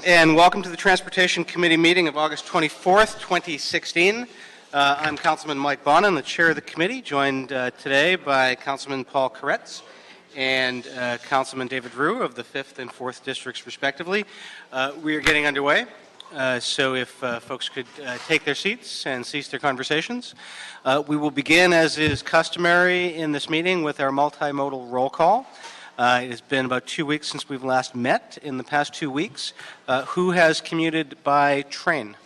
And welcome to the Transportation Committee meeting of August 24th, 2016. I'm Councilman Mike Bonin, the chair of the committee, joined today by Councilman Paul Koretz and Councilman David Rue of the 5th and 4th districts, respectively. We are getting underway, so if folks could take their seats and cease their conversations. We will begin, as is customary in this meeting, with our multimodal roll call. It has been about 2 weeks since we've last met. In the past 2 weeks, who has commuted by train?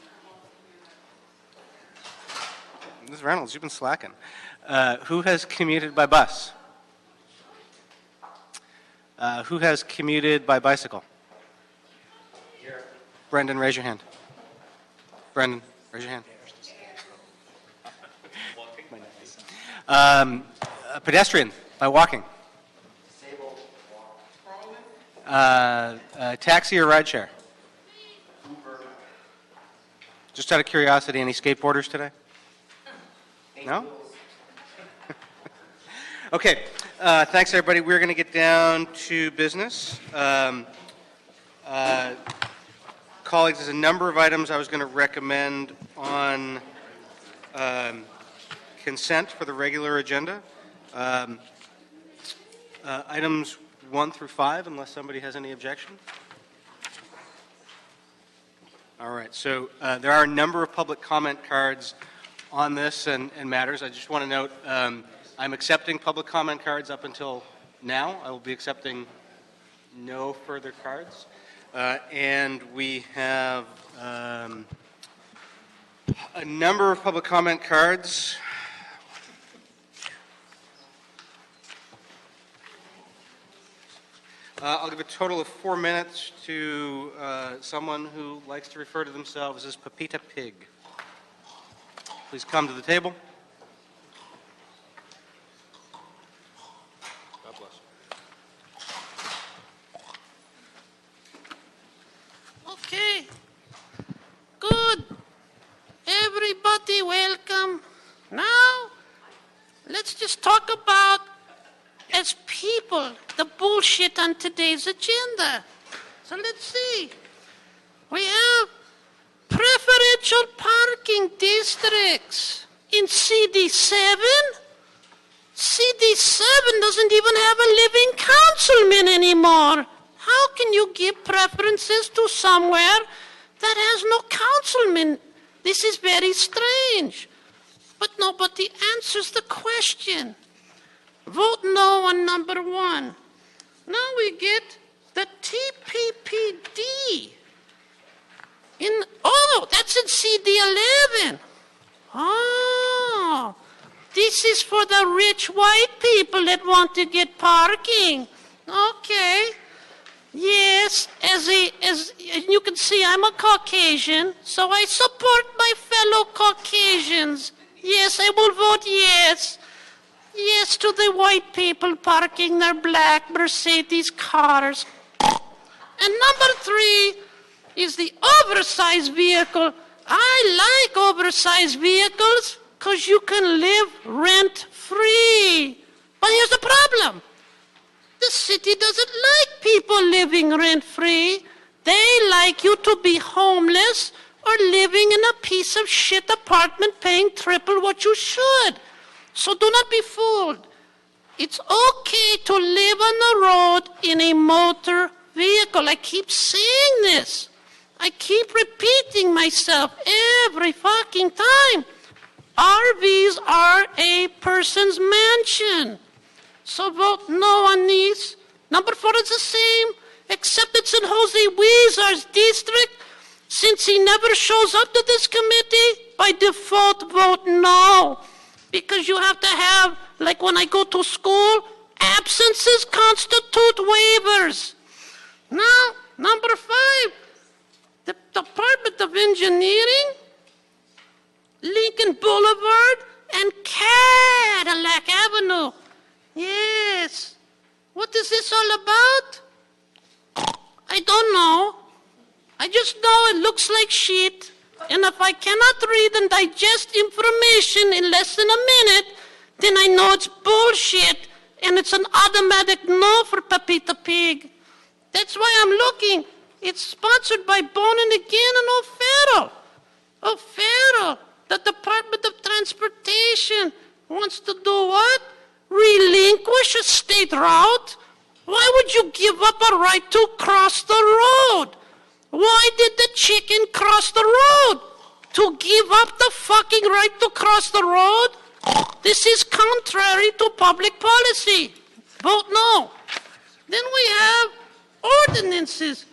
Ms. Reynolds, you've been slacking. Who has commuted by bus? Who has commuted by bicycle? Here. Brendan, raise your hand. Brendan, raise your hand. Pedestrian, by walking. Taxi or rideshare? Uber. Just out of curiosity, any skateboarders today? No? Okay. Thanks, everybody. We're going to get down to business. Colleagues, there's a number of items I was going to recommend on consent for the regular agenda. Items 1 through 5, unless somebody has any objection. All right, so there are a number of public comment cards on this and matters. I just want to note I'm accepting public comment cards up until now. I will be accepting no further cards. And we have a number of public comment cards. I'll give a total of 4 minutes to someone who likes to refer to themselves as Pepita Pig. Please come to the table. God bless. Okay. Good. Everybody welcome. Now, let's just talk about, as people, the bullshit on today's agenda. So let's see. We have preferential parking districts in CD7. CD7 doesn't even have a living councilman anymore. How can you give preferences to somewhere that has no councilman? This is very strange. But nobody answers the question. Vote no on number 1. Now we get the TPPD. That's in CD11. Oh, this is for the rich white people that want to get parking. Okay. Yes, as you can see, I'm a Caucasian, so I support my fellow Caucasians. Yes, I will vote yes. Yes to the white people parking their black Mercedes cars. And number 3 is the oversized vehicle. I like oversized vehicles because you can live rent-free. But here's the problem. The city doesn't like people living rent-free. They like you to be homeless or living in a piece of shit apartment paying triple what you should. So do not be fooled. It's okay to live on the road in a motor vehicle. I keep saying this. I keep repeating myself every fucking time. RVs are a person's mansion. So vote no on these. Number 4 is the same, except it's in Jose Weezer's district. Since he never shows up to this committee, by default vote no. Because you have to have, like when I go to school, absences constitute waivers. Now, number 5, the Department of Engineering, Lincoln Boulevard, and Cadillac Avenue. Yes. What is this all about? I don't know. I just know it looks like shit. And if I cannot read and digest information in less than a minute, then I know it's bullshit, and it's an automatic no for Pepita Pig. That's why I'm looking. It's sponsored by Bonin again and O'Farrell. O'Farrell, the Department of Transportation, wants to do what? Relinquish a state route? Why would you give up a right to cross the road? Why did the chicken cross the road? To give up the fucking right to cross the road? This is contrary to public policy. Vote no. Then we have ordinances.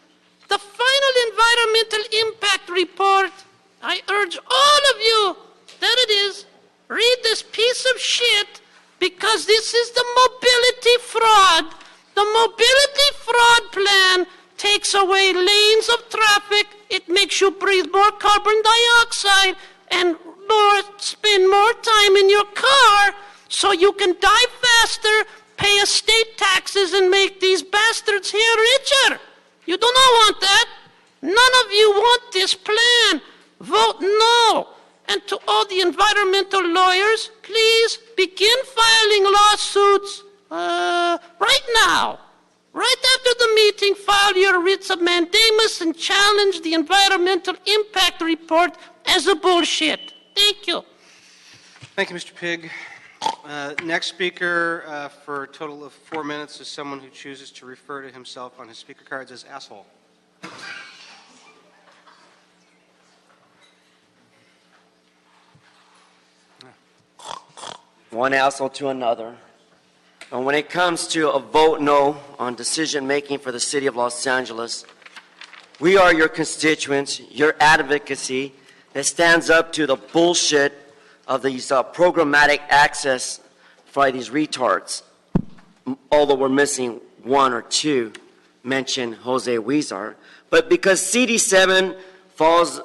The final environmental impact report. I urge all of you, there it is, read this piece of shit, because this is the mobility fraud. The mobility fraud plan takes away lanes of traffic. It makes you breathe more carbon dioxide and spend more time in your car so you can die faster, pay estate taxes, and make these bastards here richer. You do not want that. None of you want this plan. Vote no. And to all the environmental lawyers, please begin filing lawsuits right now. Right after the meeting, file your writs of mandamus and challenge the environmental impact report as a bullshit. Thank you. Thank you, Mr. Pigg. Next speaker for a total of 4 minutes is someone who chooses to refer to himself on his speaker cards as asshole. One asshole to another. And when it comes to a vote no on decision making for the city of Los Angeles, we are your constituents, your advocacy that stands up to the bullshit of these programmatic access by these retards. Although we're missing one or two, mention Jose Huizar. But because CD7 falls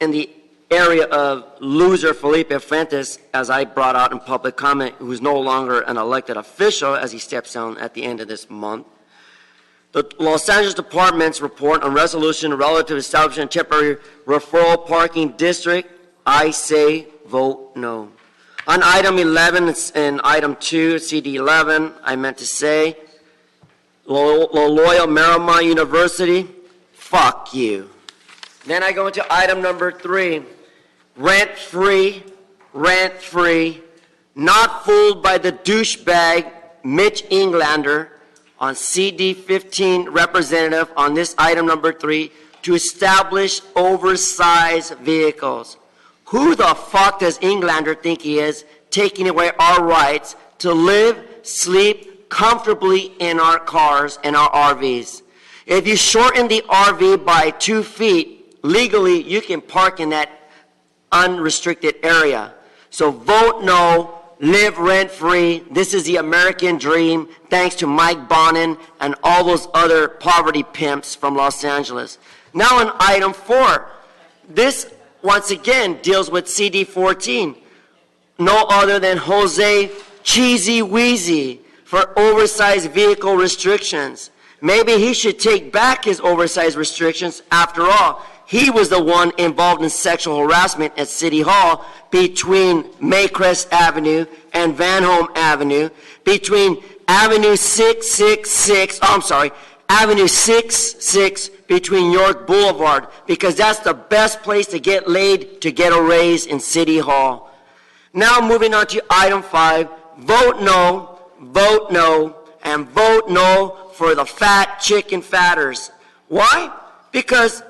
in the area of loser Felipe Fuentes, as I brought out in public comment, who's no longer an elected official as he steps down at the end of this month. The Los Angeles Department's report on resolution relative to establishing a temporary referral parking district, I say vote no. On item 11 and item 2, CD 11, I meant to say, Loyola Marymount University, fuck you. Then I go into item number 3, rent-free, not fooled by the douchebag Mitch Englander on CD 15 representative on this item number 3 to establish oversized vehicles. Who the fuck does Englander think he is, taking away our rights to live, sleep comfortably in our cars and our RVs? If you shorten the RV by 2 feet, legally you can park in that unrestricted area. So vote no, live rent-free. This is the American dream, thanks to Mike Bonin and all those other poverty pimps from Los Angeles. Now on item 4, this once again deals with CD 14. No other than Jose Cheesy Wheezy for oversized vehicle restrictions. Maybe he should take back his oversized restrictions. After all, he was the one involved in sexual harassment at City Hall between Maycrest Avenue and Van Home Avenue, between Avenue 666, Avenue 66 between York Boulevard, because that's the best place to get laid to get a raise in City Hall. Now moving on to item 5, vote no, and vote no for the fat chicken fatters. Why? Because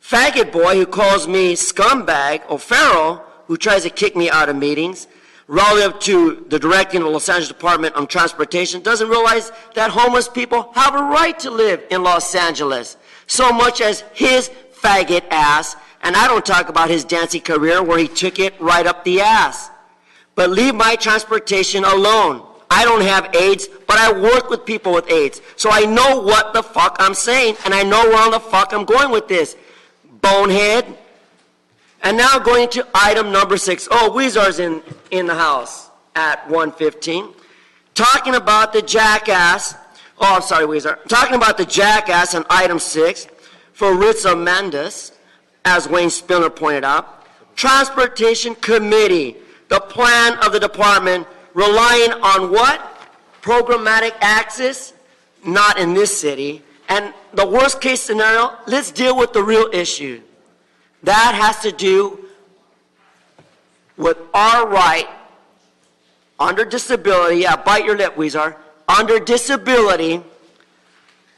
faggot boy who calls me scumbag, O'Farrell, who tries to kick me out of meetings, relative to the directing of the Los Angeles Department of Transportation, doesn't realize that homeless people have a right to live in Los Angeles, so much as his faggot ass, and I don't talk about his dancing career where he took it right up the ass. But leave my transportation alone. I don't have AIDS, but I work with people with AIDS, so I know what the fuck I'm saying, and I know where the fuck I'm going with this. Bonehead. And now going to item number 6. Oh, Huizar's in the house at 1:15. Talking about the jackass. Oh, I'm sorry, Huizar. Talking about the jackass on item 6 for writs of mandamus, as Wayne Spiller pointed out. Transportation Committee, the plan of the department, relying on what? Programmatic access? Not in this city. And the worst case scenario, let's deal with the real issue. That has to do with our right under disability, bite your lip, Weezer, under disability,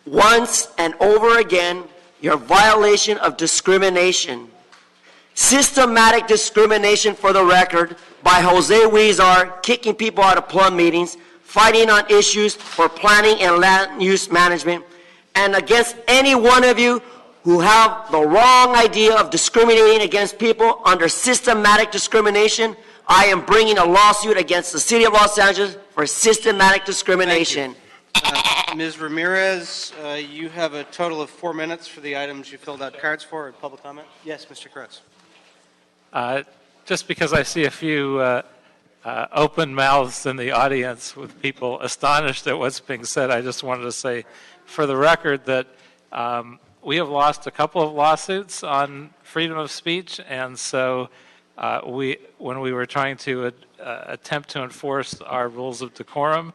once and over again, your violation of discrimination. Systematic discrimination, for the record, by Jose Weezer, kicking people out of plum meetings, fighting on issues for planning and land use management, and against any one of you who have the wrong idea of discriminating against people under systematic discrimination, I am bringing a lawsuit against the City of Los Angeles for systematic discrimination. Ms. Ramirez, you have a total of 4 minutes for the items you filled out cards for at public comment. Yes, Mr. Kretz. Just because I see a few open mouths in the audience with people astonished at what's being said, I just wanted to say for the record that we have lost a couple of lawsuits on freedom of speech, and so when we were trying to attempt to enforce our rules of decorum,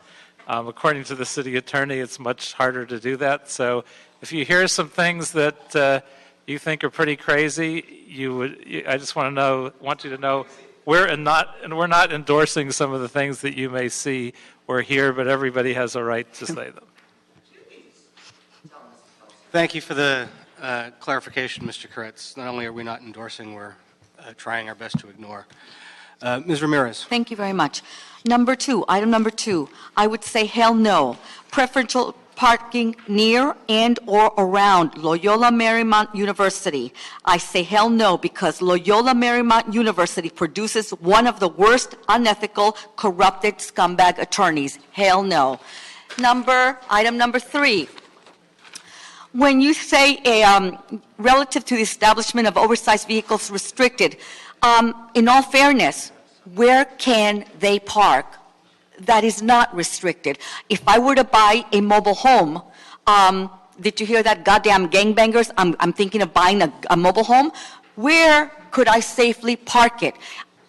according to the city attorney, it's much harder to do that. So if you hear some things that you think are pretty crazy, I just want you to know we're not endorsing some of the things that you may see or hear, but everybody has a right to say them. Thank you for the clarification, Mr. Kretz. Not only are we not endorsing, we're trying our best to ignore. Ms. Ramirez. Thank you very much. Number two, item number 2, I would say hell no. Preferential parking near and or around Loyola Marymount University. I say hell no because Loyola Marymount University produces one of the worst unethical, corrupted scumbag attorneys. Hell no. Item number 3. When you say relative to the establishment of oversized vehicles restricted, in all fairness, where can they park? That is not restricted. If I were to buy a mobile home, did you hear that, goddamn gangbangers? I'm thinking of buying a mobile home. Where could I safely park it?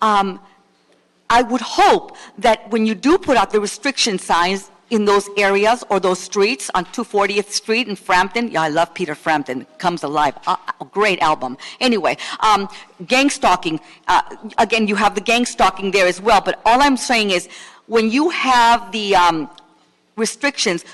I would hope that when you do put out the restriction signs in those areas or those streets on 240th Street in Frampton. Yeah, I love Peter Frampton. Comes Alive. A great album. Anyway, gang stalking. Again, you have the gang stalking there as well. But all I'm saying is when you have the restrictions,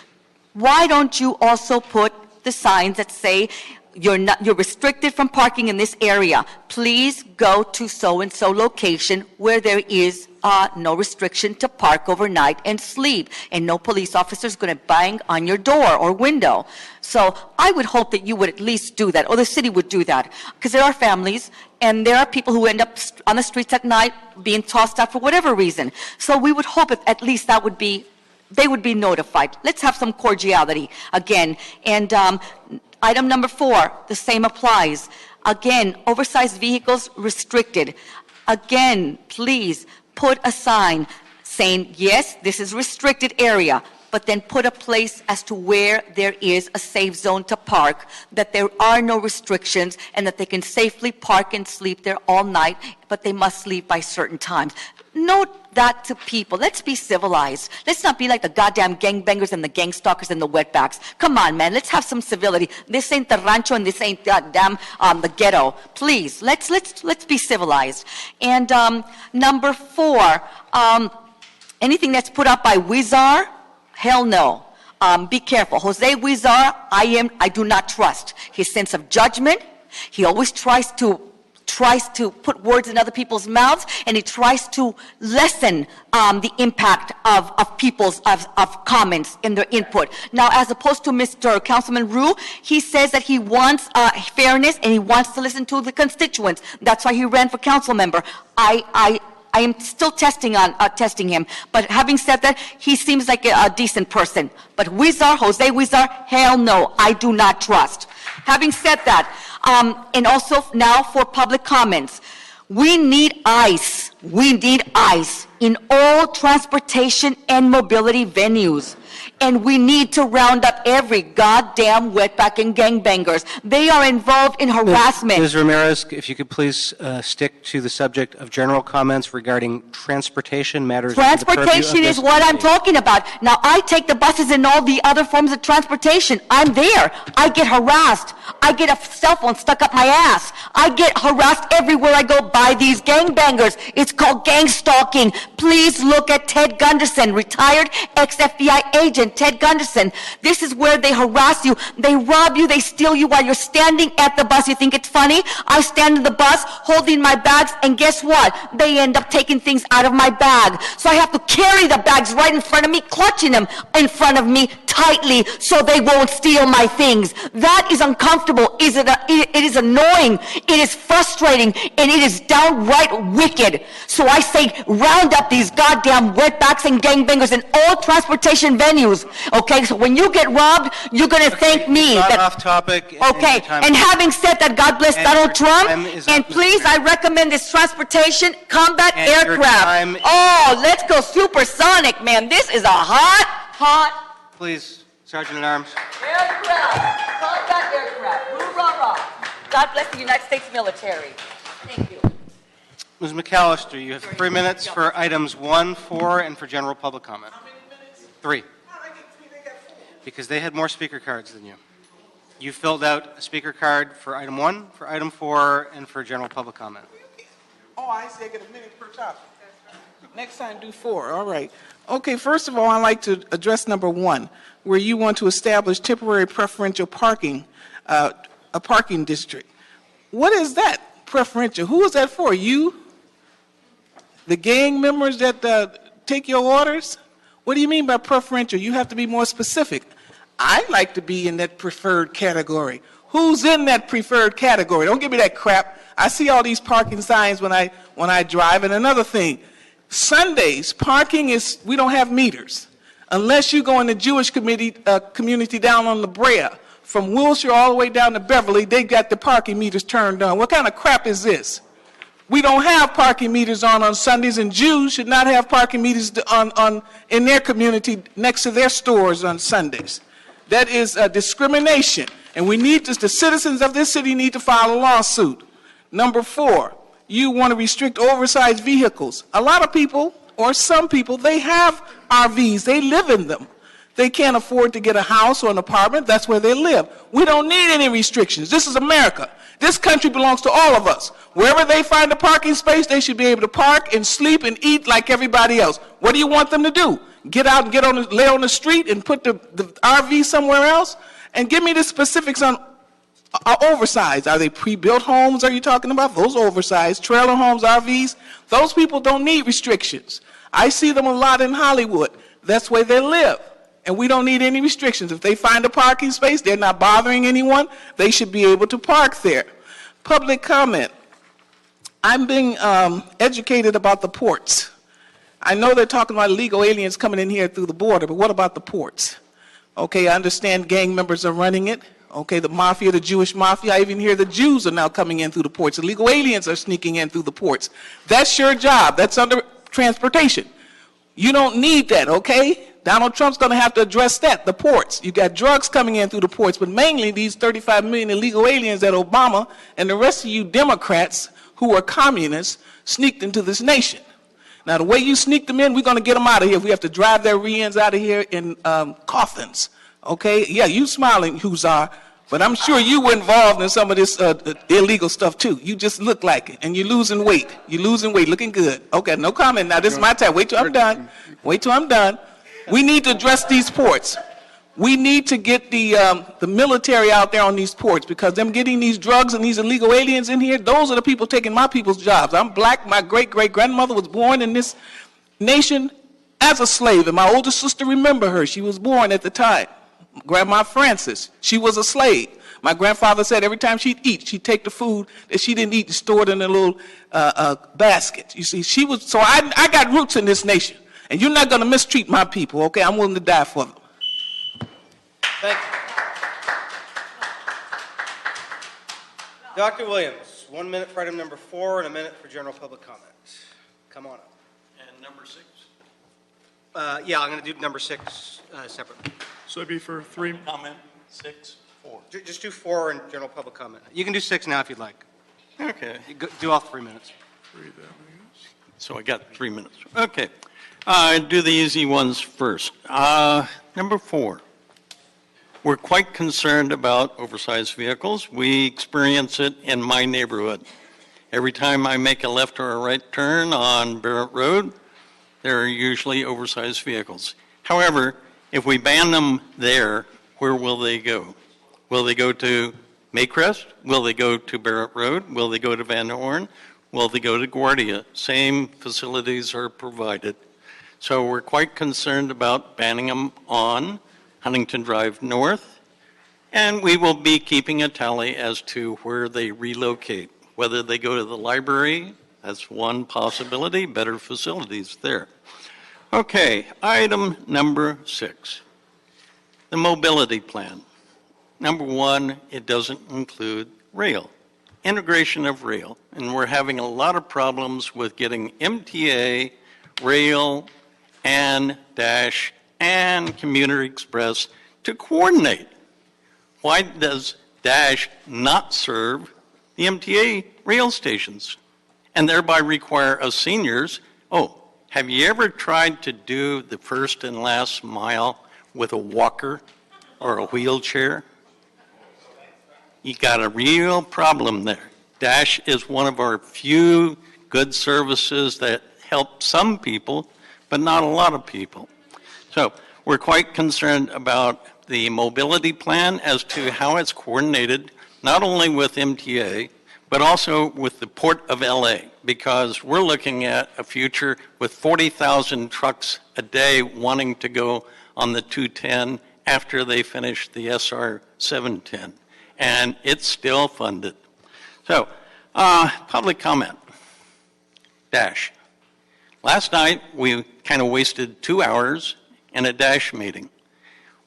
why don't you also put the signs that say you're restricted from parking in this area. Please go to so-and-so location where there is no restriction to park overnight and sleep, and no police officer is going to bang on your door or window. So I would hope that you would at least do that, or the city would do that, because there are families and there are people who end up on the streets at night being tossed out for whatever reason. So we would hope that at least that would be, they would be notified. Let's have some cordiality again. And item number 4, the same applies. Again, oversized vehicles restricted. Again, please put a sign saying, yes, this is restricted area, but then put a place as to where there is a safe zone to park, that there are no restrictions, and that they can safely park and sleep there all night, but they must leave by certain times. Note that to people. Let's be civilized. Let's not be like the goddamn gangbangers and the gang stalkers and the wetbacks. Come on, man. Let's have some civility. This ain't the rancho and this ain't goddamn the ghetto. Please, let's be civilized. And number 4, anything that's put out by Wizar, hell no. Be careful. Jose Wizar, I do not trust. His sense of judgment, he always tries to put words in other people's mouths, and he tries to lessen the impact of people's of comments in their input. Now, as opposed to Mr. Councilman Rue, he says that he wants fairness and he wants to listen to the constituents. That's why he ran for council member. I am still testing him, but having said that, he seems like a decent person. But Wizar, Jose Wizar, hell no, I do not trust. Having said that, and also now for public comments, we need ICE. We need ICE in all transportation and mobility venues. and we need to round up every goddamn wetback and gangbangers. They are involved in harassment. Ms. Ramirez, if you could please stick to the subject of general comments regarding transportation matters. Transportation is what I'm talking about. Now, I take the buses and all the other forms of transportation. I'm there. I get harassed. I get a cell phone stuck up my ass. I get harassed everywhere I go by these gangbangers. It's called gang stalking. Please look at Ted Gunderson, retired ex-FBI agent Ted Gunderson. This is where they harass you. They rob you. They steal you while you're standing at the bus. You think it's funny? I stand in the bus holding my bags, and guess what? They end up taking things out of my bag. So I have to carry the bags right in front of me, clutching them in front of me tightly so they won't steal my things. That is uncomfortable. It is annoying. It is frustrating, and it is downright wicked. So I say, round up these goddamn wetbacks and gangbangers in all transportation venues. Okay, so when you get robbed, you're going to thank me. Not off topic. Okay, and having said that, God bless Donald Trump, and please, I recommend this transportation combat aircraft. Oh, let's go supersonic, man. This is a hot. Please, Sergeant at Arms. Aircraft, combat aircraft, hoorah. God bless the United States military. Thank you. Ms. McAllister, you have 3 minutes for items 1, 4, and for general public comment. How many minutes? 3. How did I get 3? They got 4. Because they had more speaker cards than you. You filled out a speaker card for item 1, for item 4, and for general public comment. Oh, I see. I get a minute per topic. Next time, do 4. All right. Okay, first of all, I'd like to address number 1, where you want to establish temporary preferential parking, a parking district. What is that preferential? Who is that for? You? The gang members that take your orders? What do you mean by preferential? You have to be more specific. I'd like to be in that preferred category. Who's in that preferred category? Don't give me that crap. I see all these parking signs when I drive. And another thing, Sundays, parking is, we don't have meters. Unless you go in the Jewish community down on La Brea, from Wilshire all the way down to Beverly, they got the parking meters turned on. What kind of crap is this? We don't have parking meters on Sundays, and Jews should not have parking meters in their community next to their stores on Sundays. That is discrimination, and the citizens of this city need to file a lawsuit. Number 4, you want to restrict oversized vehicles. A lot of people, or some people, they have RVs. They live in them. They can't afford to get a house or an apartment. That's where they live. We don't need any restrictions. This is America. This country belongs to all of us. Wherever they find a parking space, they should be able to park and sleep and eat like everybody else. What do you want them to do? Get out and lay on the street and put the RV somewhere else? And give me the specifics on oversized. Are they pre-built homes are you talking about? Those oversized. Trailer homes, RVs? Those people don't need restrictions. I see them a lot in Hollywood. That's where they live. And we don't need any restrictions. If they find a parking space, they're not bothering anyone, they should be able to park there. Public comment. I'm being educated about the ports. I know they're talking about illegal aliens coming in here through the border, but what about the ports? Okay, I understand gang members are running it. Okay, the mafia, the Jewish mafia, I even hear the Jews are now coming in through the ports. Illegal aliens are sneaking in through the ports. That's your job. That's under transportation. You don't need that, okay? Donald Trump's going to have to address that, the ports. You got drugs coming in through the ports, but mainly these 35 million illegal aliens that Obama and the rest of you Democrats who are communists sneaked into this nation. Now, the way you sneak them in, we're going to get them out of here. We have to drive their rear ends out of here in coffins, okay? Yeah, you smiling, Huzzar, but I'm sure you were involved in some of this illegal stuff, too. You just look like it, and you're losing weight. You're losing weight, looking good. Okay, no comment. Now, this is my time. Wait till I'm done. Wait till I'm done. We need to address these ports. We need to get the military out there on these ports, because them getting these drugs and these illegal aliens in here, those are the people taking my people's jobs. I'm black. My great-great-grandmother was born in this nation as a slave, and my older sister, remember her. She was born at the time. Grandma Frances, she was a slave. My grandfather said every time she'd eat, she'd take the food that she didn't eat and store it in a little basket. You see, so I got roots in this nation. And you're not going to mistreat my people, okay? I'm willing to die for them. Thank you. Dr. Williams, 1 minute for item number 4 and a minute for general public comment. Come on up. And number 6? Yeah, I'm going to do number 6 separately. So it'd be for 3 comment, 6, 4. Just do 4 and general public comment. You can do 6 now if you'd like. Okay. Do all 3 minutes. So I got 3 minutes. Okay. Do the easy ones first. Number 4. We're quite concerned about oversized vehicles. We experience it in my neighborhood. Every time I make a left or a right turn on Barrett Road, there are usually oversized vehicles. However, if we ban them there, where will they go? Will they go to Maycrest? Will they go to Barrett Road? Will they go to Van Horn? Will they go to Guardia? Same facilities are provided. So we're quite concerned about banning them on Huntington Drive North, and we will be keeping a tally as to where they relocate. Whether they go to the library, that's one possibility, better facilities there. Okay, item number 6, the mobility plan. Number 1, it doesn't include rail, integration of rail, and we're having a lot of problems with getting MTA, rail, and Dash, and Commuter Express to coordinate. Why does Dash not serve the MTA rail stations and thereby require us seniors, have you ever tried to do the first and last mile with a walker or a wheelchair? You got a real problem there. Dash is one of our few good services that help some people, but not a lot of people. So we're quite concerned about the mobility plan as to how it's coordinated, not only with MTA, but also with the Port of LA, because we're looking at a future with 40,000 trucks a day wanting to go on the 210 after they finish the SR 710, and it's still funded. So, public comment. Dash. Last night, we kind of wasted 2 hours in a Dash meeting.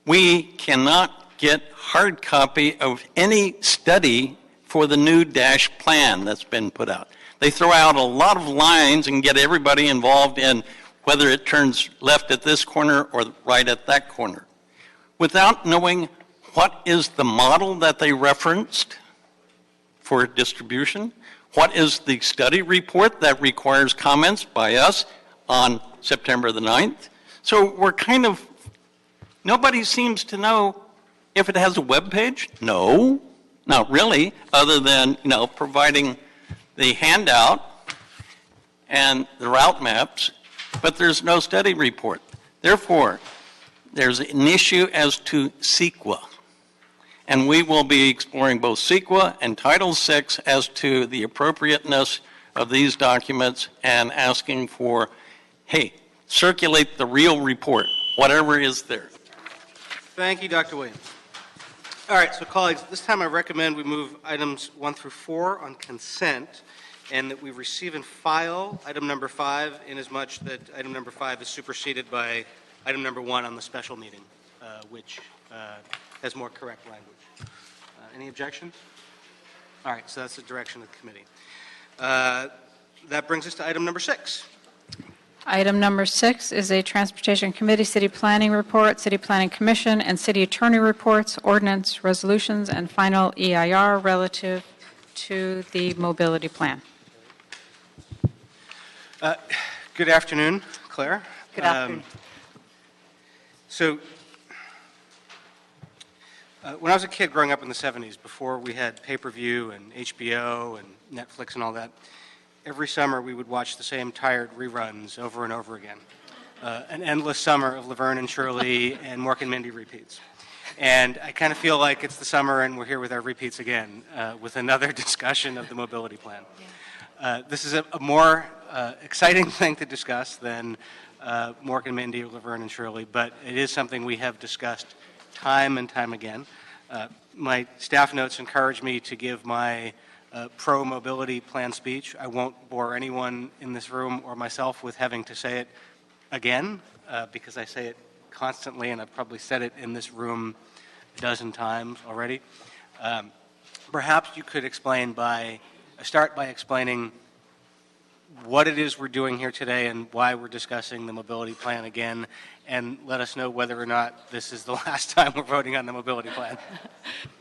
We cannot get hard copy of any study for the new Dash plan that's been put out. They throw out a lot of lines and get everybody involved in whether it turns left at this corner or right at that corner, without knowing what is the model that they referenced for distribution, what is the study report that requires comments by us on September the 9th. So we're kind of, nobody seems to know if it has a web page. No, not really, other than, providing the handout and the route maps, but there's no study report. Therefore, there's an issue as to CEQA. And we will be exploring both CEQA and Title VI as to the appropriateness of these documents and asking for, hey, circulate the real report, whatever is there. Thank you, Dr. Williams. All right, so colleagues, this time I recommend we move items 1 through 4 on consent, and that we receive and file item number 5, inasmuch that item number 5 is superseded by item number 1 on the special meeting, which has more correct language. Any objections? All right, so that's the direction of the committee. That brings us to item number 6. Item number 6 is a Transportation Committee City Planning Report, City Planning Commission, and City Attorney reports, ordinance, resolutions, and final EIR relative to the mobility plan. Good afternoon, Claire. Good afternoon. So, when I was a kid growing up in the 70s, before we had pay-per-view and HBO and Netflix and all that, every summer we would watch the same tired reruns over and over again. An endless summer of Laverne and Shirley and Mork and Mindy repeats. And I kind of feel like it's the summer and we're here with our repeats again with another discussion of the mobility plan. This is a more exciting thing to discuss than Mork and Mindy or Laverne and Shirley, but it is something we have discussed time and time again. My staff notes encourage me to give my pro-mobility plan speech. I won't bore anyone in this room or myself with having to say it again, because I say it constantly, and I've probably said it in this room a dozen times already. Perhaps you could start by explaining what it is we're doing here today and why we're discussing the mobility plan again, and let us know whether or not this is the last time we're voting on the mobility plan.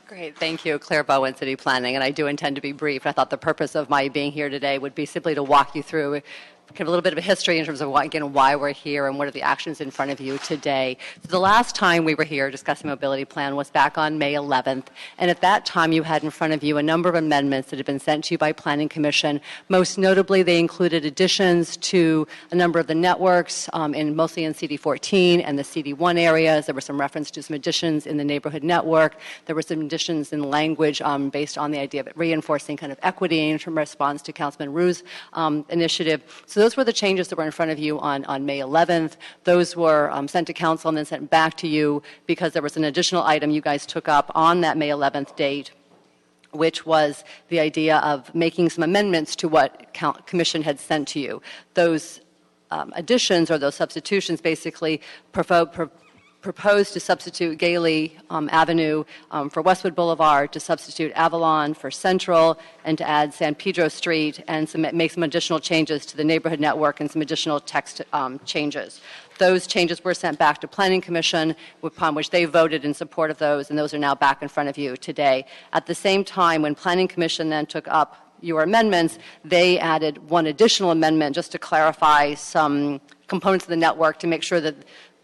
Great, thank you. Claire Bowen, City Planning, and I do intend to be brief. I thought the purpose of my being here today would be simply to walk you through kind of a little bit of a history in terms of why we're here and what are the actions in front of you today. So the last time we were here discussing mobility plan was back on May 11th, and at that time you had in front of you a number of amendments that had been sent to you by Planning Commission. Most notably, they included additions to a number of the networks, mostly in CD14 and the CD1 areas. There were some reference to some additions in the neighborhood network. There were some additions in language based on the idea of reinforcing kind of equity in response to Councilman Rue's initiative. So those were the changes that were in front of you on May 11th. Those were sent to council and then sent back to you because there was an additional item you guys took up on that May 11th date, which was the idea of making some amendments to what Commission had sent to you. Those additions or those substitutions basically proposed to substitute Gailey Avenue for Westwood Boulevard, to substitute Avalon for Central, and to add San Pedro Street, and make some additional changes to the neighborhood network and some additional text changes. Those changes were sent back to Planning Commission, upon which they voted in support of those, and those are now back in front of you today. At the same time, when Planning Commission then took up your amendments, they added one additional amendment just to clarify some components of the network to make sure that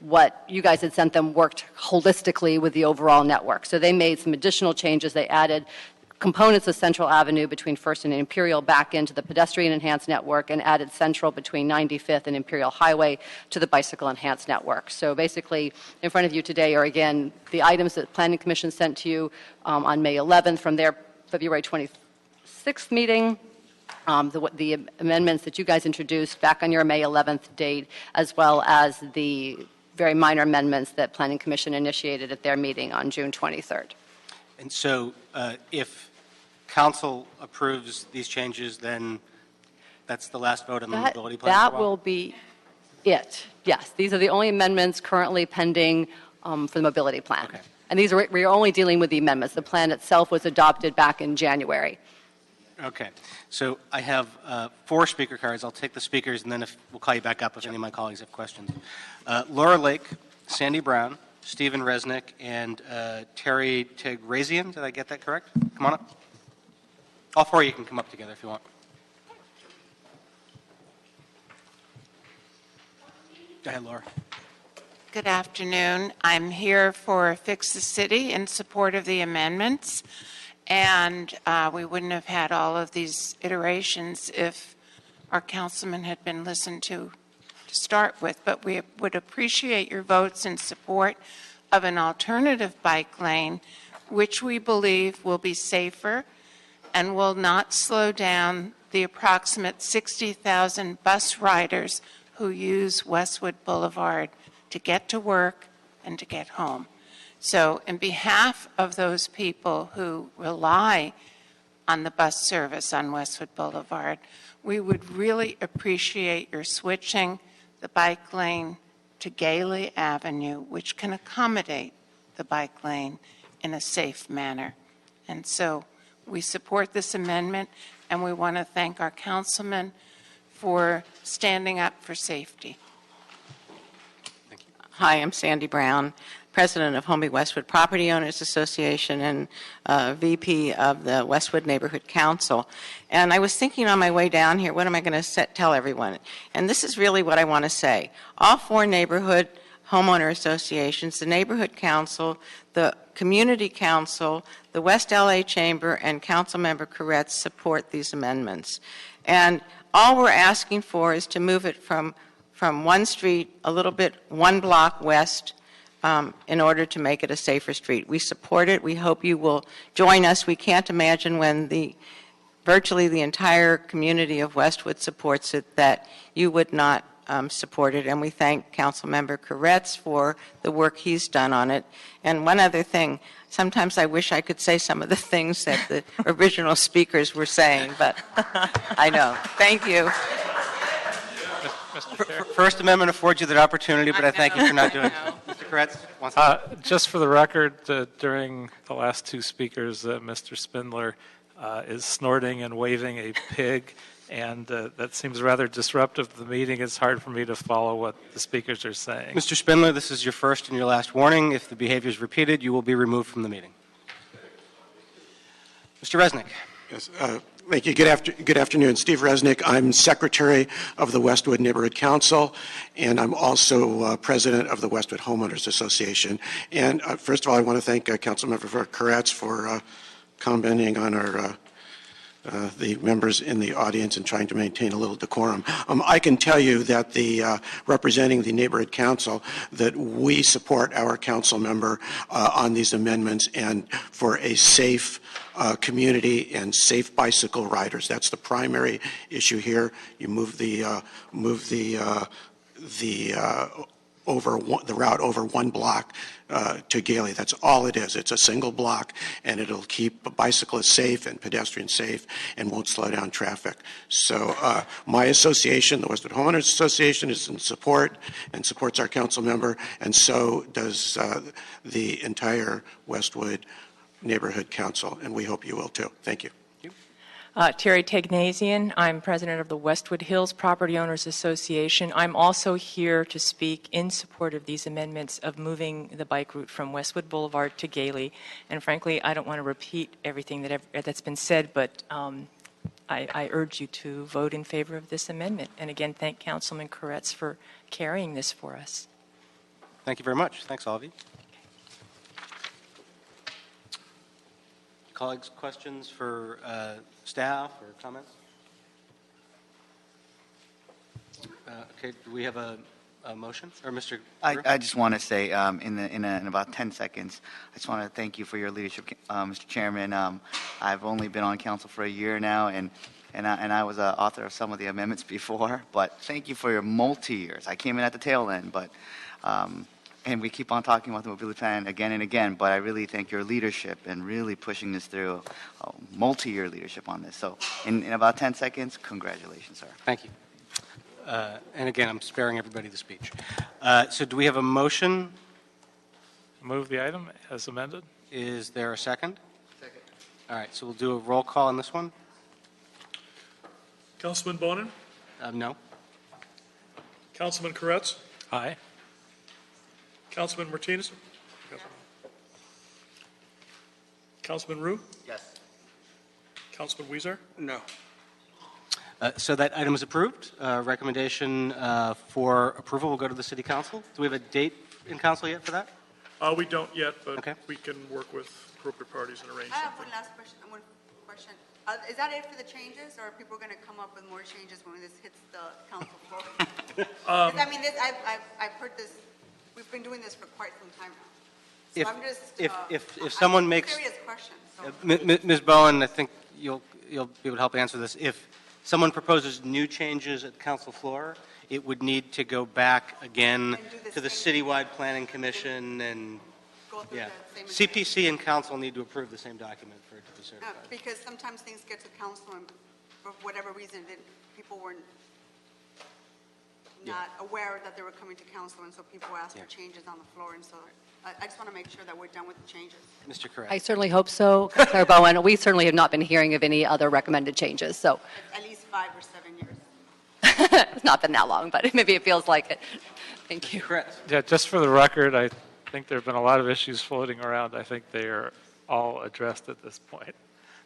what you guys had sent them worked holistically with the overall network. So they made some additional changes. They added components of Central Avenue between First and Imperial back into the pedestrian enhanced network, and added Central between 95th and Imperial Highway to the bicycle enhanced network. So basically, in front of you today are, again, the items that Planning Commission sent to you on May 11th from their February 26th meeting. The amendments that you guys introduced back on your May 11th date, as well as the very minor amendments that Planning Commission initiated at their meeting on June 23rd. And so if council approves these changes, then that's the last vote on the mobility plan? That will be it. Yes, these are the only amendments currently pending for the mobility plan. Okay. And we're only dealing with the amendments. The plan itself was adopted back in January. Okay. So I have 4 speaker cards. I'll take the speakers, and then we'll call you back up if any of my colleagues have questions. Laura Lake, Sandy Brown, Stephen Resnick, and Terry Tegrazian. Did I get that correct? Come on up. All 4 of you can come up together if you want. Go ahead, Laura. Good afternoon. I'm here for Fix the City in support of the amendments. And we wouldn't have had all of these iterations if our councilman had been listened to start with. But we would appreciate your votes in support of an alternative bike lane, which we believe will be safer and will not slow down the approximate 60,000 bus riders who use Westwood Boulevard to get to work and to get home. So in behalf of those people who rely on the bus service on Westwood Boulevard, we would really appreciate your switching the bike lane to Gailey Avenue, which can accommodate the bike lane in a safe manner. And so we support this amendment, and we want to thank our councilman for standing up for safety. Hi, I'm Sandy Brown, President of Homey Westwood Property Owners Association and VP of the Westwood Neighborhood Council. And I was thinking on my way down here, what am I going to tell everyone? And this is really what I want to say. All 4 neighborhood homeowner associations, the Neighborhood Council, the Community Council, the West LA Chamber, and Councilmember Koretz support these amendments. And all we're asking for is to move it from one street a little bit, 1 block west, in order to make it a safer street. We support it. We hope you will join us. We can't imagine when virtually the entire community of Westwood supports it that you would not support it. And we thank Councilmember Koretz for the work he's done on it. And one other thing, sometimes I wish I could say some of the things that the original speakers were saying, but I know. Thank you. First Amendment affords you that opportunity, but I thank you for not doing it. Mr. Koretz? Just for the record, during the last 2 speakers, Mr. Spindler is snorting and waving a pig and that seems rather disruptive to the meeting. It's hard for me to follow what the speakers are saying. Mr. Spindler, this is your first and your last warning. If the behavior is repeated, you will be removed from the meeting. Mr. Resnick. Yes, thank you. Good afternoon. Steve Resnick. I'm Secretary of the Westwood Neighborhood Council, and I'm also President of the Westwood Homeowners Association. And first of all, I want to thank Councilmember Koretz for commenting on the members in the audience and trying to maintain a little decorum. I can tell you that representing the Neighborhood Council, that we support our council member on these amendments and for a safe community and safe bicycle riders. That's the primary issue here. You move the route over one block to Gailey. That's all it is. It's a single block, and it'll keep bicyclists safe and pedestrians safe and won't slow down traffic. So my association, the Westwood Homeowners Association, is in support and supports our council member, and so does the entire Westwood Neighborhood Council, and we hope you will too. Thank you. Terry Tegnasian. I'm president of the Westwood Hills Property Owners Association. I'm also here to speak in support of these amendments of moving the bike route from Westwood Boulevard to Gailey. And frankly, I don't want to repeat everything that's been said, but I urge you to vote in favor of this amendment. And again, thank Councilman Koretz for carrying this for us. Thank you very much. Thanks, all of you. Colleagues, questions for staff or comments? Okay, do we have a motion? Or Mr. I just want to say, in about 10 seconds, I just want to thank you for your leadership, Mr. Chairman. I've only been on council for a year now, and I was an author of some of the amendments before, but thank you for your multi-years. I came in at the tail end, but and we keep on talking about the mobility plan again and again, but I really thank your leadership and really pushing this through, multi-year leadership on this. So in about 10 seconds, congratulations, sir. Thank you. And again, I'm sparing everybody the speech. So do we have a motion? Move the item as amended. Is there a second? Second. All right, so we'll do a roll call on this one. Councilman Bonin? No. Councilman Koretz? Aye. Councilman Martinez? Councilman Rue? Yes. Councilman Weezer? No. So that item is approved. Recommendation for approval will go to the City Council. Do we have a date in Council yet for that? We don't yet, but okay. We can work with appropriate parties and arrange I have something. one last question. Is that it for the changes, or are people going to come up with more changes when this hits the council floor? I mean, I've heard this. We've been doing this for quite some time now. So I'm just, if someone makes serious question. So. Ms. Bowen, I think you'll be able to help answer this. If someone proposes new changes at the council floor, it would need to go back again to the citywide planning commission and CPC and council need to approve the same document for it to be certified. Because sometimes things get to council and for whatever reason people weren't not aware that they were coming to council, and so people asked for changes on the floor, and so I just want to make sure that we're done with the changes. Mr. Correct. I certainly hope so, Councilor Bowen. We certainly have not been hearing of any other recommended changes, so. At least 5 or 7 years. It's not been that long, but maybe it feels like it. Thank you. Correct. Yeah, just for the record, I think there have been a lot of issues floating around. I think they are all addressed at this point.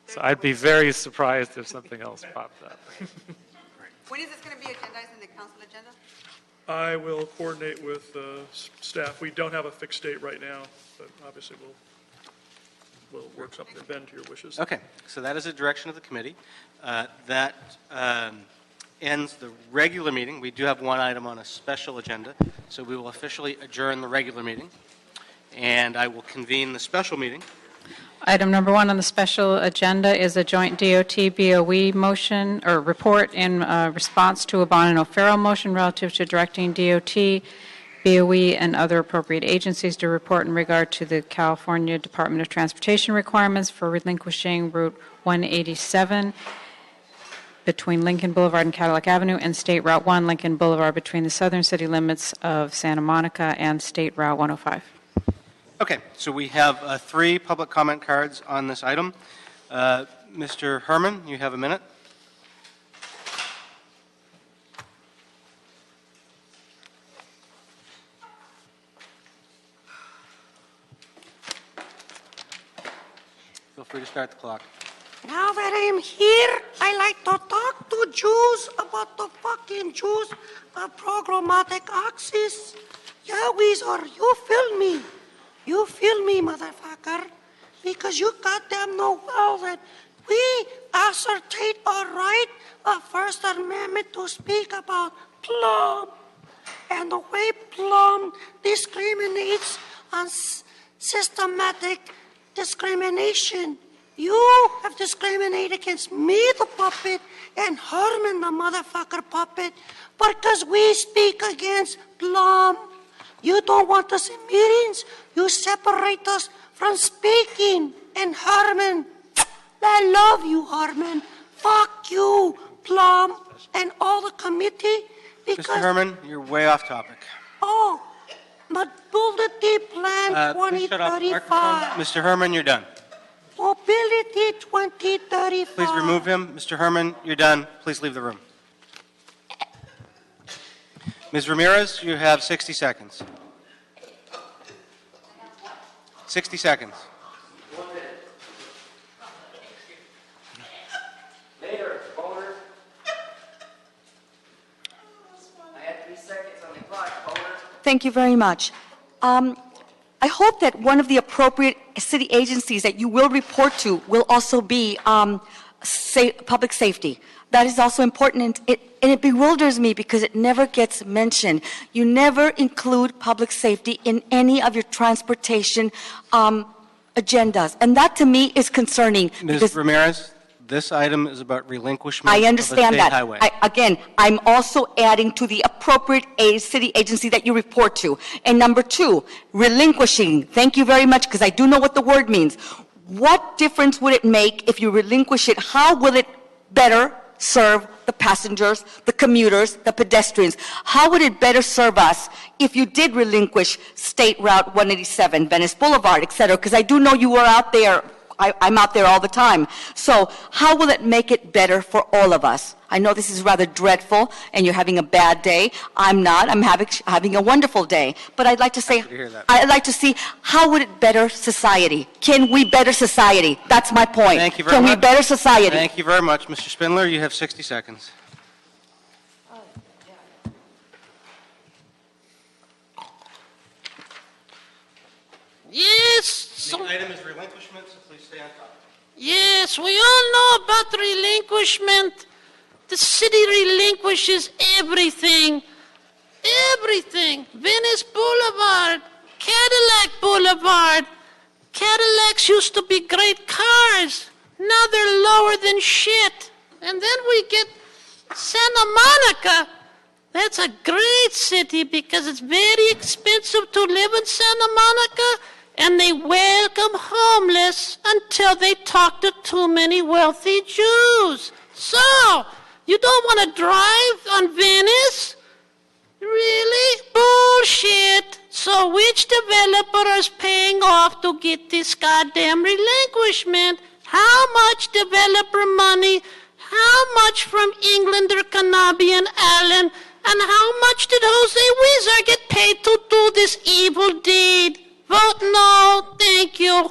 So I'd be very surprised if something else popped up. When is this going to be agendized in the council agenda? I will coordinate with staff. We don't have a fixed date right now, but obviously we'll work something to bend to your wishes. Okay, so that is a direction of the committee. That ends the regular meeting. We do have one item on a special agenda, so we will officially adjourn the regular meeting, and I will convene the special meeting. Item number 1 on the special agenda is a joint DOT-BOE motion or report in response to a Bond and O'Farrell motion relative to directing DOT, BOE, and other appropriate agencies to report in regard to the California Department of Transportation requirements for relinquishing Route 187 between Lincoln Boulevard and Cadillac Avenue and State Route 1, Lincoln Boulevard between the southern city limits of Santa Monica and State Route 105. Okay, so we have 3 public comment cards on this item. Mr. Herman, you have a minute. free to start the clock. Now that I'm here, I like to talk to Jews about the fucking Jews of programmatic axis. Yeah, Weezer, you feel me. You feel me, motherfucker. Because you goddamn know well that we ascertain our right of First Amendment to speak about Plum. And the way Plum discriminates on systematic discrimination. You have discriminated against me, the puppet, and Herman, the motherfucker puppet, because we speak against Plum. You don't want us in meetings. You separate us from speaking. And Herman, I love you, Herman. Fuck you, Plum, and all the committee. Because, Mr. Herman, you're way off topic. oh, Mobility Plan Please shut off the 2035. microphone. Mr. Herman, you're done. Mobility 2035. Please remove him. Mr. Herman, you're done. Please leave the room. Ms. Ramirez, you have 60 seconds. 60 seconds. Later, voter. I had 3 seconds on the clock, voter. Thank you very much. I hope that one of the appropriate city agencies that you will report to will also be public safety. That is also important, and it bewilders me because it never gets mentioned. You never include public safety in any of your transportation agendas, and that to me is concerning. Ms. Ramirez, this item is about relinquishment I of a understand state that. highway. Again, I'm also adding to the appropriate city agency that you report to. And number 2, relinquishing. Thank you very much, because I do know what the word means. What difference would it make if you relinquish it? How will it better serve the passengers, the commuters, the pedestrians? How would it better serve us if you did relinquish State Route 187, Venice Boulevard, et cetera? Because I do know you were out there. I'm out there all the time. So how will it make it better for all of us? I know this is rather dreadful, and you're having a bad day. I'm not. I'm having a wonderful day. But I'd like to say, I'd like to see how would it better society? Can we better society? That's my point. Thank you very much. Can we better society? Thank you very much. Mr. Spindler, you have 60 seconds. Yes. The item is relinquishment, so please stay on top. Yes, we all know about relinquishment. The city relinquishes everything. Everything. Venice Boulevard, Cadillac Boulevard. Cadillacs used to be great cars. Now they're lower than shit. And then we get Santa Monica. That's a great city because it's very expensive to live in Santa Monica. And they welcome homeless until they talk to too many wealthy Jews. So, you don't want to drive on Venice? Really? Bullshit. So which developer is paying off to get this goddamn relinquishment? How much developer money? How much from England or Kanabi and Allen? And how much did Jose Weezer get paid to do this evil deed? Vote no. Thank you.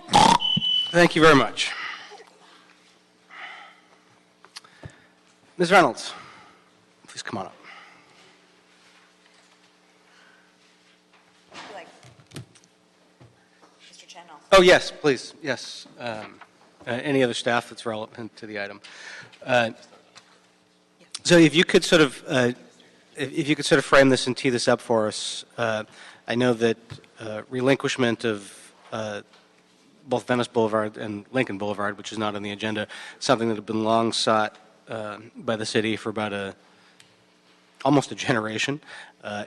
Thank you very much. Ms. Reynolds, please come on up. Mr. Chen also. Oh, yes, please. Yes. Any other staff that's relevant to the item. So if you could sort of frame this and tee this up for us. I know that relinquishment of both Venice Boulevard and Lincoln Boulevard, which is not on the agenda, something that had been long sought by the city for about almost a generation,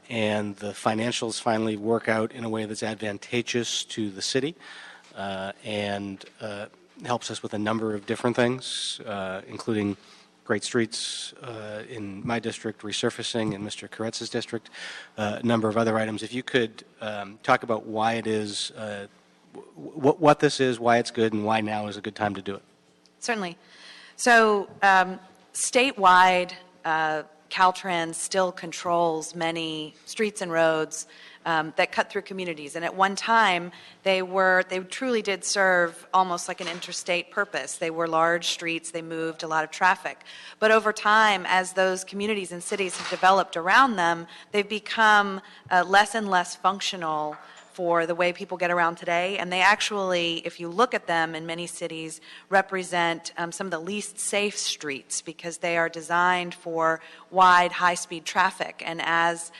and the financials finally work out in a way that's advantageous to the city and helps us with a number of different things, including great streets in my district, resurfacing in Mr. Koretz's district, a number of other items. If you could talk about why it is, what this is, why it's good, and why now is a good time to do it. Certainly. So statewide, Caltrans still controls many streets and roads that cut through communities. And at one time, they truly did serve almost like an interstate purpose. They were large streets, they moved a lot of traffic. But over time, as those communities and cities have developed around them, they've become less and less functional for the way people get around today. And they actually, if you look at them in many cities, represent some of the least safe streets because they are designed for wide, high-speed traffic. And as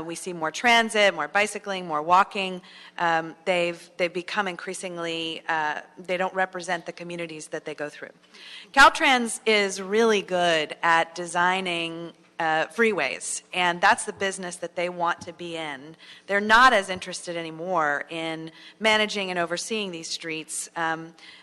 we see more transit, more bicycling, more walking, they've become increasingly, they don't represent the communities that they go through. Caltrans is really good at designing freeways, and that's the business that they want to be in. They're not as interested anymore in managing and overseeing these streets,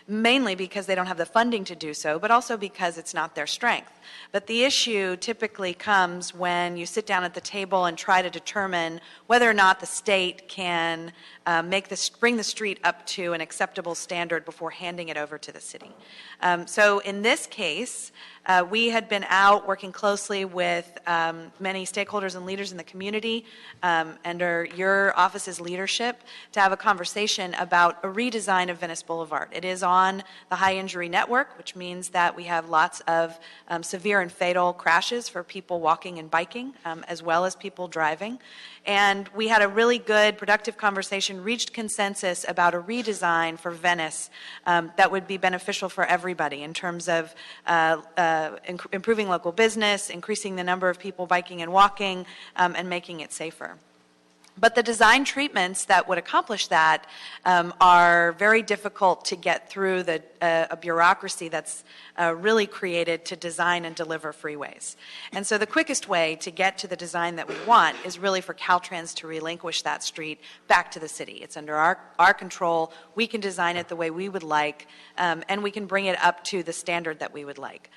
mainly because they don't have the funding to do so, but also because it's not their strength. But the issue typically comes when you sit down at the table and try to determine whether or not the state can bring the street up to an acceptable standard before handing it over to the city. So in this case, we had been out working closely with many stakeholders and leaders in the community under your office's leadership to have a conversation about a redesign of Venice Boulevard. It is on the high injury network, which means that we have lots of severe and fatal crashes for people walking and biking, as well as people driving. And we had a really good, productive conversation, reached consensus about a redesign for Venice that would be beneficial for everybody in terms of improving local business, increasing the number of people biking and walking, and making it safer. But the design treatments that would accomplish that are very difficult to get through a bureaucracy that's really created to design and deliver freeways. And so the quickest way to get to the design that we want is really for Caltrans to relinquish that street back to the city. It's under our control. We can design it the way we would like, and we can bring it up to the standard that we would like.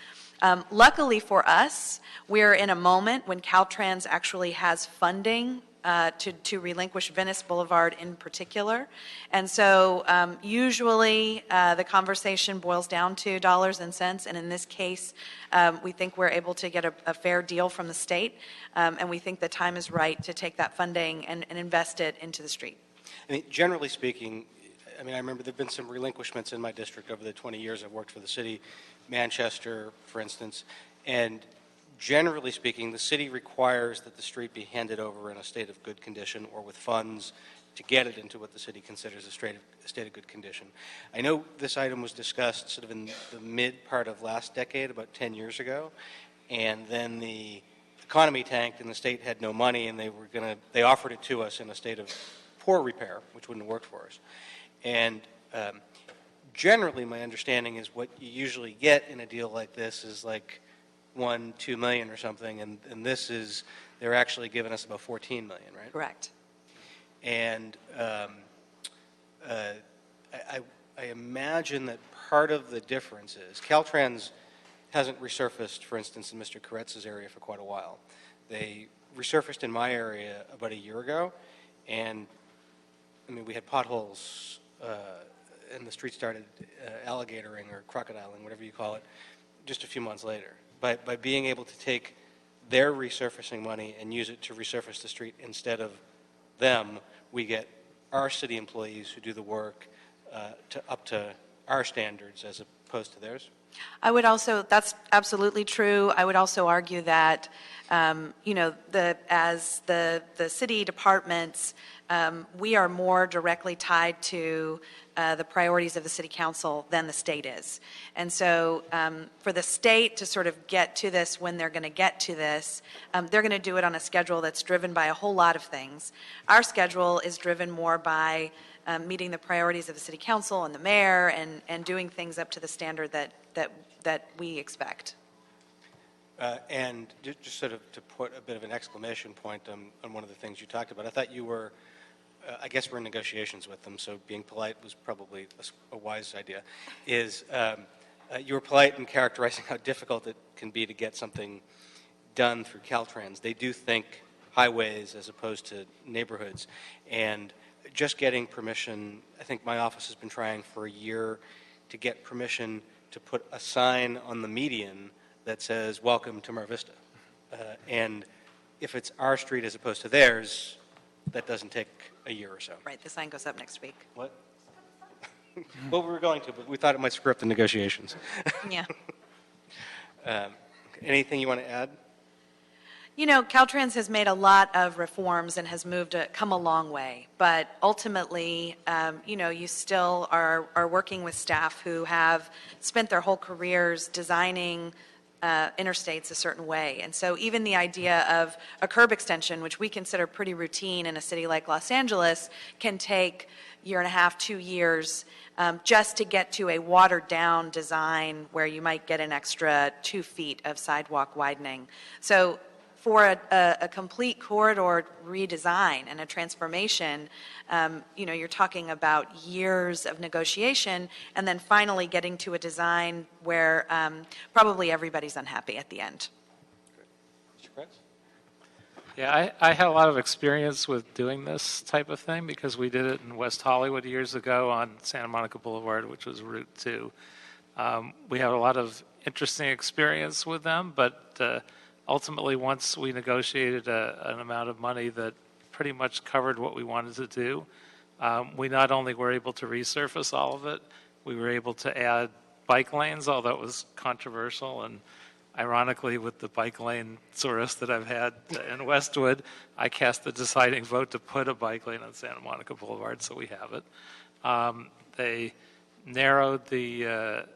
Luckily for us, we're in a moment when Caltrans actually has funding to relinquish Venice Boulevard in particular. And so usually the conversation boils down to dollars and cents, and in this case, we think we're able to get a fair deal from the state, and we think the time is right to take that funding and invest it into the street. I mean, generally speaking, I mean, I remember there have been some relinquishments in my district over the 20 years I've worked for the city, Manchester, for instance, and generally speaking, the city requires that the street be handed over in a state of good condition or with funds to get it into what the city considers a state of good condition. I know this item was discussed sort of in the mid part of last decade, about 10 years ago, and then the economy tanked and the state had no money, and they offered it to us in a state of poor repair, which wouldn't have worked for us. And generally, my understanding is what you usually get in a deal like this is like $1-2 million or something, and this is, they're actually giving us about $14 million, right? Correct. And I imagine that part of the difference is Caltrans hasn't resurfaced, for instance, in Mr. Koretz's area for quite a while. They resurfaced in my area about a year ago, and I mean, we had potholes, and the street started alligatoring or crocodiling, whatever you call it, just a few months later. By being able to take their resurfacing money and use it to resurface the street instead of them, we get our city employees who do the work up to our standards as opposed to theirs. I would also, that's absolutely true. I would also argue that, as the city departments, we are more directly tied to the priorities of the city council than the state is. And so for the state to sort of get to this when they're going to get to this, they're going to do it on a schedule that's driven by a whole lot of things. Our schedule is driven more by meeting the priorities of the city council and the mayor and doing things up to the standard that we expect. And just sort of to put a bit of an exclamation point on one of the things you talked about, I thought you were, I guess we're in negotiations with them, so being polite was probably a wise idea, is you were polite in characterizing how difficult it can be to get something done through Caltrans. They do think highways as opposed to neighborhoods, and just getting permission, I think my office has been trying for a year to get permission to put a sign on the median that says, "Welcome to Mar Vista." And if it's our street as opposed to theirs, that doesn't take a year or so. Right, the sign goes up next week. What? Well, we were going to, but we thought it might screw up the negotiations. Yeah. Anything you want to add? You know, Caltrans has made a lot of reforms and has come a long way. But ultimately, you know, you still are working with staff who have spent their whole careers designing interstates a certain way. And so even the idea of a curb extension, which we consider pretty routine in a city like Los Angeles, can take a year and a half, 2 years, just to get to a watered-down design where you might get an extra 2 feet of sidewalk widening. So for a complete corridor redesign and a transformation, you know, you're talking about years of negotiation and then finally getting to a design where probably everybody's unhappy at the end. Mr. Kretz? Yeah, I had a lot of experience with doing this type of thing because we did it in West Hollywood years ago on Santa Monica Boulevard, which was Route 2. We had a lot of interesting experience with them, but ultimately, once we negotiated an amount of money that pretty much covered what we wanted to do, we not only were able to resurface all of it, we were able to add bike lanes, although it was controversial. And ironically, with the bike lane source that I've had in Westwood, I cast the deciding vote to put a bike lane on Santa Monica Boulevard, so we have it. They narrowed the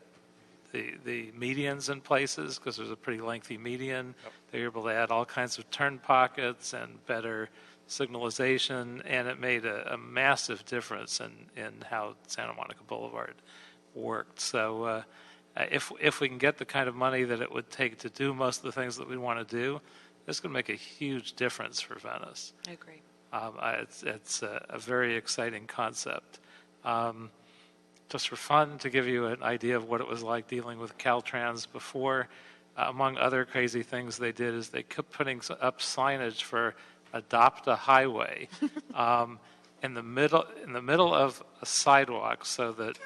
medians in places because there's a pretty lengthy median. Yep. They were able to add all kinds of turn pockets and better signalization, and it made a massive difference in how Santa Monica Boulevard worked. So if we can get the kind of money that it would take to do most of the things that we want to do, it's going to make a huge difference for Venice. I agree. It's a very exciting concept. Just for fun, to give you an idea of what it was like dealing with Caltrans before, among other crazy things they did is they kept putting up signage for Adopt a Highway in the middle of a sidewalk so that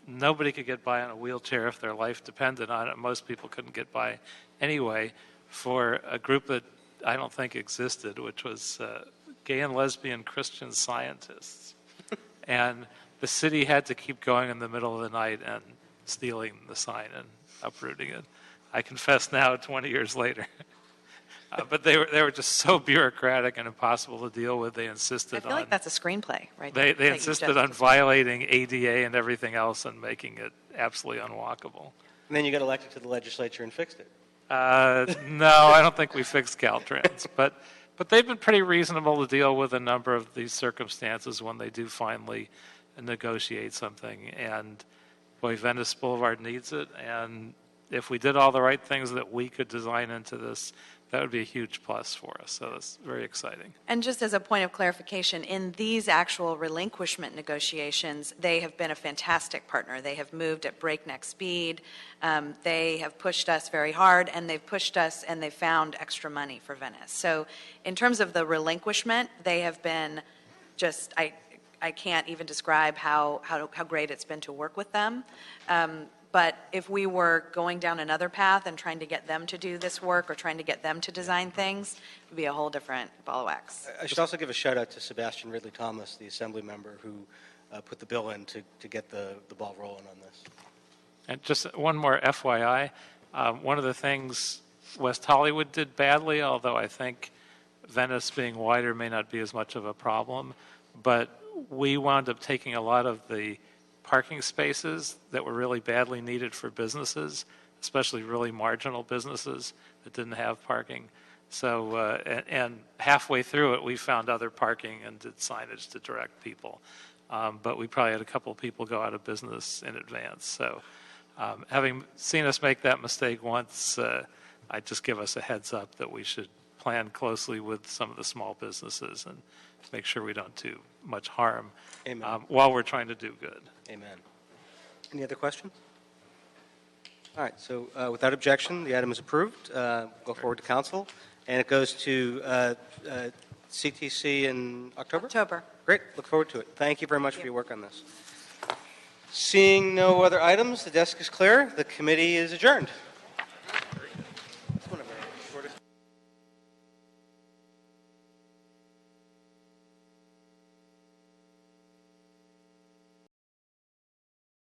nobody could get by on a wheelchair if their life depended on it. Most people couldn't get by anyway, for a group that I don't think existed, which was gay and lesbian Christian scientists. And the city had to keep going in the middle of the night and stealing the sign and uprooting it. I confess now, 20 years later. But they were just so bureaucratic and impossible to deal with. They insisted I feel like that's a screenplay, right? They insisted on violating ADA and everything else and making it absolutely unwalkable. And then you got elected to the legislature and fixed it. No, I don't think we fixed Caltrans. But they've been pretty reasonable to deal with a number of these circumstances when they do finally negotiate something. And boy, Venice Boulevard needs it. And if we did all the right things that we could design into this, that would be a huge plus for us. So that's very exciting. And just as a point of clarification, in these actual relinquishment negotiations, they have been a fantastic partner. They have moved at breakneck speed. They have pushed us very hard, and they've pushed us, and they've found extra money for Venice. So in terms of the relinquishment, they have been just, I can't even describe how great it's been to work with them. But if we were going down another path and trying to get them to do this work or trying to get them to design things, it would be a whole different ball of wax. I should also give a shout out to Sebastian Ridley Thomas, the assembly member who put the bill in to get the ball rolling on this. And just one more FYI, one of the things West Hollywood did badly, although I think Venice being wider may not be as much of a problem, but we wound up taking a lot of the parking spaces that were really badly needed for businesses, especially really marginal businesses that didn't have parking. So, and halfway through it, we found other parking and did signage to direct people. But we probably had a couple of people go out of business in advance. So, having seen us make that mistake once, I'd just give us a heads up that we should plan closely with some of the small businesses and make sure we don't do much harm while we're trying to do good. Amen. Any other questions? All right, so without objection, the item is approved. Go forward to council, and it goes to CTC in October? October. Great, look forward to it. Thank you very much for your work on this. Seeing no other items, the desk is clear. The committee is adjourned.